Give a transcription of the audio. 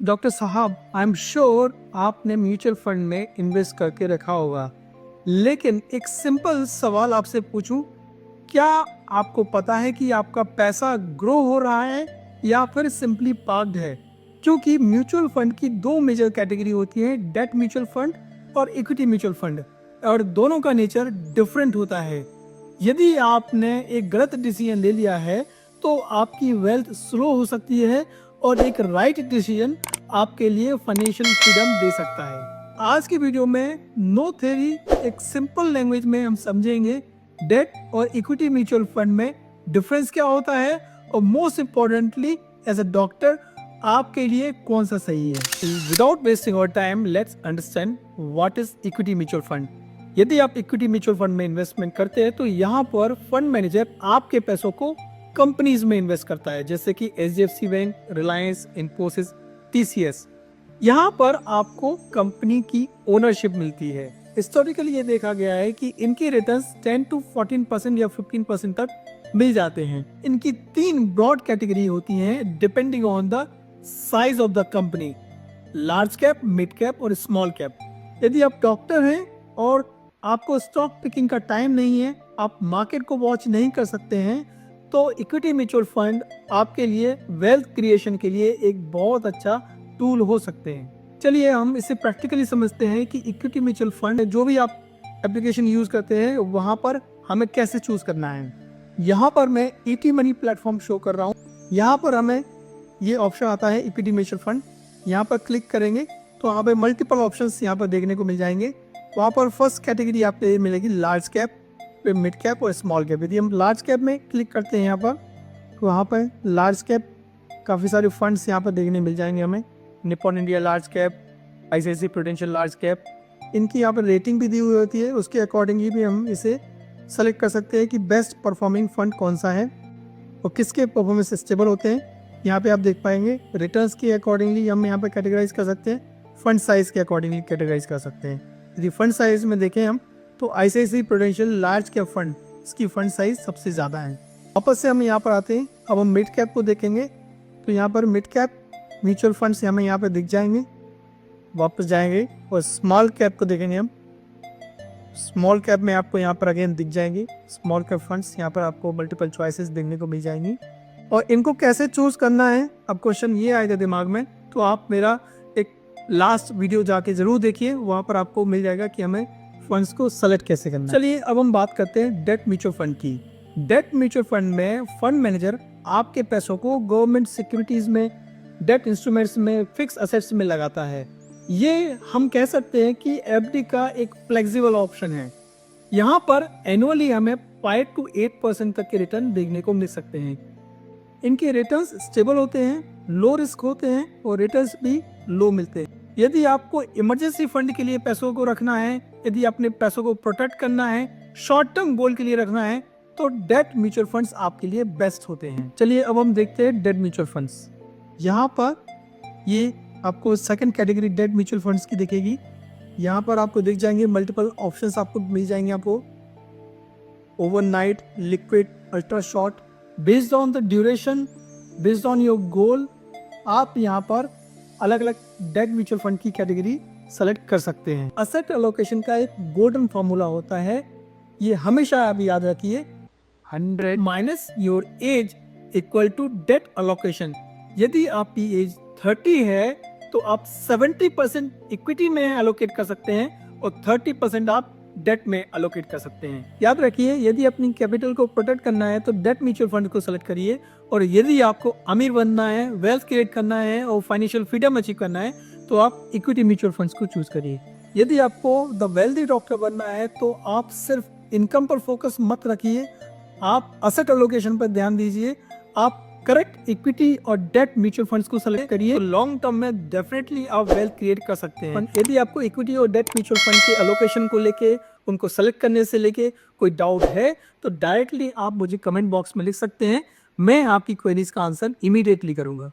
Doctor साहब, I am sure आपने mutual fund में इन्वेस्ट करके रखा होगा, लेकिन एक सिंपल सवाल आपसे पूछूं, क्या आपको पता है कि आपका पैसा ग्रो हो रहा है या फिर सिंपली पार्क्ड है? क्योंकि म्यूचुअल फंड की दो मेजर कैटेगरी होती है, डेट म्यूचुअल फंड और इक्विटी म्यूचुअल फंड, और दोनों का नेचर डिफरेंट होता है। यदि आपने एक गलत डिसीजन ले लिया है तो आपकी वेल्थ स्लो हो सकती है और एक राइट डिसीजन आपके लिए फाइनेंशियल फ्रीडम दे सकता है। आज की वीडियो में नो थ्योरी, एक सिंपल लैंग्वेज में हम समझेंगे डेट और इक्विटी म्यूचुअल फंड में डिफरेंस क्या होता है, और most importantly as a doctor आपके लिए कौन सा सही है। Without wasting our time, let's understand what is equity mutual fund. यदि आप इक्विटी म्यूचुअल फंड में इन्वेस्टमेंट करते हैं तो यहाँ पर फंड मैनेजर आपके पैसों को कंपनीज में इन्वेस्ट करता है, जैसे कि HDFC bank, Reliance, Infosys, TCS. यहाँ पर आपको कंपनी की ओनरशिप मिलती है। हिस्टोरिकली ये देखा गया है कि इनके रिटर्न्स 10 to 14% या 15% तक मिल जाते हैं। इनकी तीन ब्रॉड कैटेगरी होती हैं depending on the size of the company: large cap, mid cap और स्मॉल कैप। यदि आप डॉक्टर हैं और आपको स्टॉक पिकिंग का टाइम नहीं है, आप मार्केट को वॉच नहीं कर सकते हैं, तो इक्विटी म्यूचुअल फंड आपके लिए वेल्थ क्रिएशन के लिए एक बहुत अच्छा टूल हो सकते हैं। चलिए हम इसे प्रैक्टिकली समझते हैं कि इक्विटी म्यूचुअल फंड जो भी आप एप्लीकेशन यूज करते हैं वहां पर हमें कैसे चूज करना है। यहाँ पर मैं ईटी मनी प्लेटफॉर्म शो कर रहा हूँ। यहाँ पर हमें ये ऑप्शन आता है इक्विटी म्यूचुअल फंड। यहाँ पर क्लिक करेंगे तो यहाँ पे मल्टीपल ऑप्शंस यहाँ पर देखने को मिल जाएंगे। वहाँ पर फर्स्ट कैटेगरी आपको मिलेगी लार्ज कैप, फिर मिड कैप और स्मॉल कैप। यदि हम लार्ज कैप में क्लिक करते हैं यहाँ पर, तो वहाँ पर लार्ज कैप काफ़ी सारे फंड्स यहाँ पर देखने मिल जाएंगे हमें। Nippon India large cap, ICICI prudential large cap, इनकी यहाँ पर रेटिंग भी दी हुई होती है। उसके अकॉर्डिंगली भी हम इसे सेलेक्ट कर सकते हैं कि बेस्ट परफॉर्मिंग फंड कौन सा है और किसके परफॉर्मेंस स्टेबल होते हैं। यहाँ पे आप देख पाएंगे रिटर्न्स के अकॉर्डिंगली हम यहाँ पर कैटेगराइज कर सकते हैं, फंड साइज के अकॉर्डिंगली कैटेगराइज कर सकते हैं। यदि फंड साइज में देखें हम, तो ICICI prudential large cap fund, इसकी फंड साइज सबसे ज़्यादा है। वापस से हम यहाँ पर आते हैं। अब हम मिड कैप को देखेंगे तो यहाँ पर मिड कैप म्यूचुअल फंड्स हमें यहाँ पर दिख जाएंगे। वापस जाएंगे और स्मॉल कैप को देखेंगे हम। स्मॉल कैप में आपको यहाँ पर अगेन दिख जाएंगी स्मॉल कैप फंड्स। यहाँ पर आपको मल्टीपल चॉइसेस देखने को मिल जाएंगी और इनको कैसे चूज करना है। अब क्वेश्चन ये आएगा दिमाग में, तो आप मेरा एक लास्ट वीडियो जाके जरूर देखिए, वहाँ पर आपको मिल जाएगा कि हमें फंड्स को सेलेक्ट कैसे करना है। चलिए अब हम बात करते हैं डेट म्यूचुअल फंड की। डेट म्यूचुअल फंड में फंड मैनेजर आपके पैसों को गवर्नमेंट सिक्योरिटीज में, डेट इंस्ट्रूमेंट्स में, फिक्स असेट्स में लगाता है। ये हम कह सकते हैं कि एफडी का एक फ्लेक्सिबल ऑप्शन है। यहाँ पर एनुअली हमें 5 to 8% तक के रिटर्न देखने को मिल सकते हैं। इनके रिटर्न्स स्टेबल होते हैं, लो रिस्क होते हैं और रिटर्न्स भी लो मिलते हैं। यदि आपको इमरजेंसी फंड के लिए पैसों को रखना है, यदि अपने पैसों को प्रोटेक्ट करना है, शॉर्ट टर्म गोल के लिए रखना है, तो डेट म्यूचुअल फंड्स आपके लिए बेस्ट होते हैं। चलिए अब हम देखते हैं डेट म्यूचुअल फंड्स। यहाँ पर ये आपको second category debt mutual funds की दिखेगी। यहाँ पर आपको दिख जाएंगे मल्टीपल ऑप्शंस आपको मिल जाएंगे। आपको overnight, liquid, ultra short, based on the duration, based on your goal, आप यहाँ पर अलग अलग डेट म्यूचुअल फंड की कैटेगरी सेलेक्ट कर सकते हैं। असेट एलोकेशन का एक गोल्डन फॉर्मूला होता है, ये हमेशा आप याद रखिए, 100 minus your age equal to debt allocation. यदि आपकी एज 30 है तो आप 70% इक्विटी में एलोकेट कर सकते हैं और 30% आप डेट में एलोकेट कर सकते हैं। याद रखिए, यदि अपनी कैपिटल को प्रोटेक्ट करना है तो डेट म्यूचुअल फंड को सेलेक्ट करिए, और यदि आपको अमीर बनना है, वेल्थ क्रिएट करना है और फाइनेंशियल फ्रीडम अचीव करना है तो आप इक्विटी म्यूचुअल फंड्स को चूज करिए। यदि आपको द वेल्दी डॉक्टर बनना है तो आप सिर्फ इनकम पर फोकस मत रखिए, आप असेट एलोकेशन पर ध्यान दीजिए। आप करेक्ट इक्विटी और डेट म्यूचुअल फंड्स को सेलेक्ट करिए, तो लॉन्ग टर्म में डेफिनेटली आप वेल्थ क्रिएट कर सकते हैं। यदि आपको इक्विटी और डेट म्यूचुअल फंड के एलोकेशन को लेके, उनको सेलेक्ट करने से लेके कोई डाउट है तो डायरेक्टली आप मुझे कमेंट बॉक्स में लिख सकते हैं, मैं आपकी क्वेरीज का आंसर इमीडिएटली करूंगा।